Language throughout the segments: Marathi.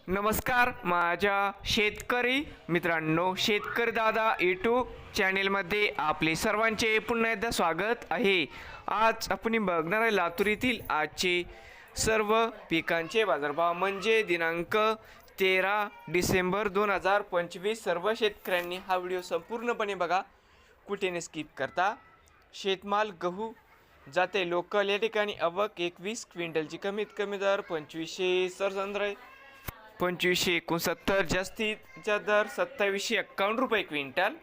नमस्कार माझ्या शेतकरी मित्रांनो, शेतकरी दादा यूट्यूब चॅनेलमध्ये आपले सर्वांचे पुन्हा एकदा स्वागत आहे। आज आपण बघणार आहे लातूर येथील आजचे सर्व पिकांचे बाजारभाव म्हणजे दिनांक 13 डिसेंबर 2025। सर्व शेतकऱ्यांनी हा व्हिडिओ संपूर्णपणे बघा, कुठेने स्किप करता। शेतमाल गहू जाते लोकल या ठिकाणी आवक 21 क्विंटलची, कमीत कमी दर 2567, 2569, जास्तीचा दर 2751 रुपये क्विंटल।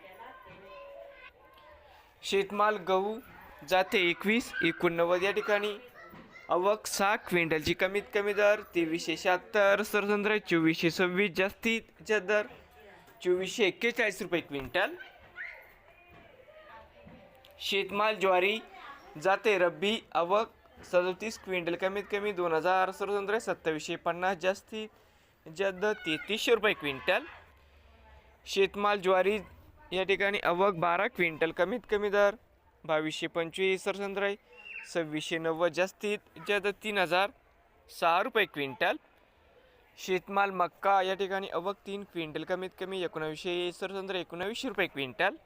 शेतमाल गहू जाते 2189 या ठिकाणी आवक 6 क्विंटलची, कमीत कमी दर 2376, सरसंद्र 2426, जास्तीचा दर 2441 रुपये क्विंटल। शेतमाल ज्वारी जाते रब्बी आवक 37 क्विंटल, कमीत कमी 2000, सरसंद्र 2750, जास्तीचा दर 3300 रुपये क्विंटल। शेतमाल ज्वारी या ठिकाणी आवक 12 क्विंटल, कमीत कमी दर 2225, सरसंद्र 2690, जास्तीचा दर 3006 रुपये क्विंटल। शेतमाल मक्का या ठिकाणी आवक 3 क्विंटल, कमीत कमी 1900, सरसंद्र 1900 रुपये क्विंटल।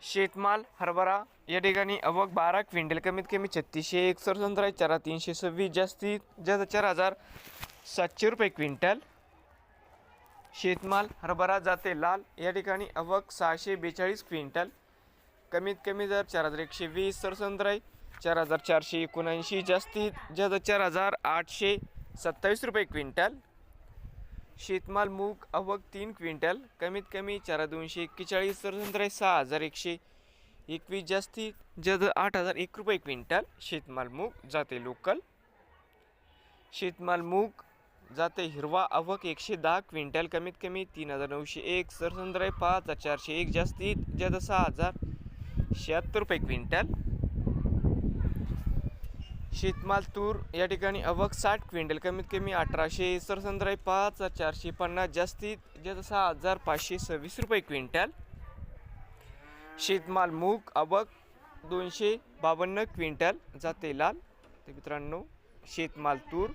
शेतमाल हरभरा या ठिकाणी आवक 12 क्विंटल, कमीत कमी 3601, सरसंद्र 4326, जास्तीचा दर 4700 रुपये क्विंटल। शेतमाल हरभरा जाते लाल या ठिकाणी आवक 642 क्विंटल, कमीत कमी दर 4120, सरसंद्र 4479, जास्तीचा दर 4827 रुपये क्विंटल। शेतमाल मूग आवक 3 क्विंटल, कमीत कमी 4241, सरसंद्र 6121, जास्तीचा दर 8001 रुपये क्विंटल। शेतमाल मूग जाते लोकल। शेतमाल मूग जाते हिरवा आवक 110 क्विंटल, कमीत कमी 3901, सरसंद्र 5401, जास्तीचा दर 6076 रुपये क्विंटल। शेतमाल तूर या ठिकाणी आवक 60 क्विंटल, कमीत कमी 1800, सरसंद्र 5450, जास्तीचा दर 6526 रुपये क्विंटल। शेतमाल मूग आवक 252 क्विंटल जाते लाल। तर मित्रांनो, शेतमाल तूर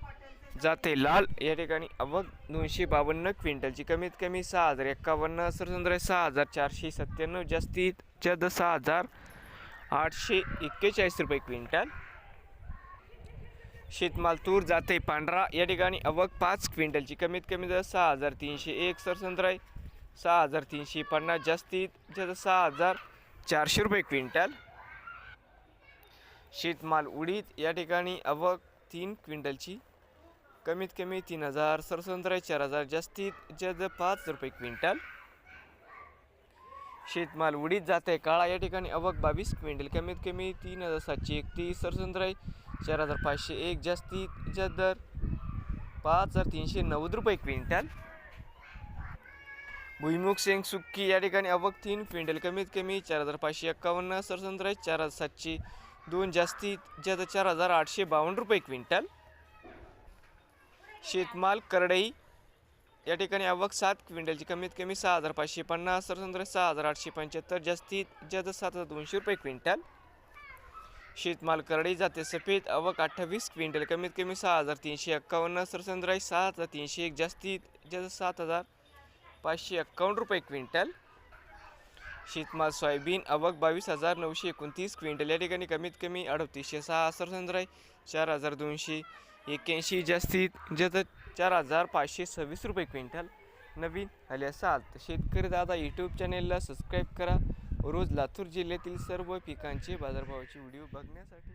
जाते लाल या ठिकाणी आवक 252 क्विंटलची, कमीत कमी 6051, सरसंद्र 6497, जास्तीचा दर 6841 रुपये क्विंटल। शेतमाल तूर जाते पांढरा या ठिकाणी आवक 5 क्विंटलची, कमीत कमी दर 6301, सरसंद्र 6350, जास्तीचा दर 6400 रुपये क्विंटल। शेतमाल उडीद या ठिकाणी आवक 3 क्विंटलची, कमीत कमी 3000, सरसंद्र 4000, जास्तीचा दर 5 रुपये क्विंटल। शेतमाल उडीद जाते काळा या ठिकाणी आवक 22 क्विंटल, कमीत कमी 3731, सरसंद्र 4501, जास्तीचा दर 5390 रुपये क्विंटल। भुईमुग शेंग सुक्की या ठिकाणी आवक 3 क्विंटल, कमीत कमी 4551, सरसंद्र 4702, जास्तीचा दर 4852 रुपये क्विंटल। शेतमाल करडई या ठिकाणी आवक 7 क्विंटलची, कमीत कमी 6550, सरसंद्र 6875, जास्तीचा दर 7200 रुपये क्विंटल। शेतमाल करडई जाते सफेद आवक 28 क्विंटल, कमीत कमी 6351, सरसंद्र 7301, जास्तीचा दर 7551 रुपये क्विंटल। शेतमाल सोयाबीन आवक 22929 क्विंटल या ठिकाणी, कमीत कमी 3806, सरसंद्र 4281, जास्तीचा दर 4526 रुपये क्विंटल। नवीन आले असाल तर शेतकरी दादा यूट्यूब चॅनेलला सबस्क्राईब करा, रोज लातूर जिल्ह्यातील सर्व पिकांचे बाजारभावाचे व्हिडिओ बघण्यासाठी।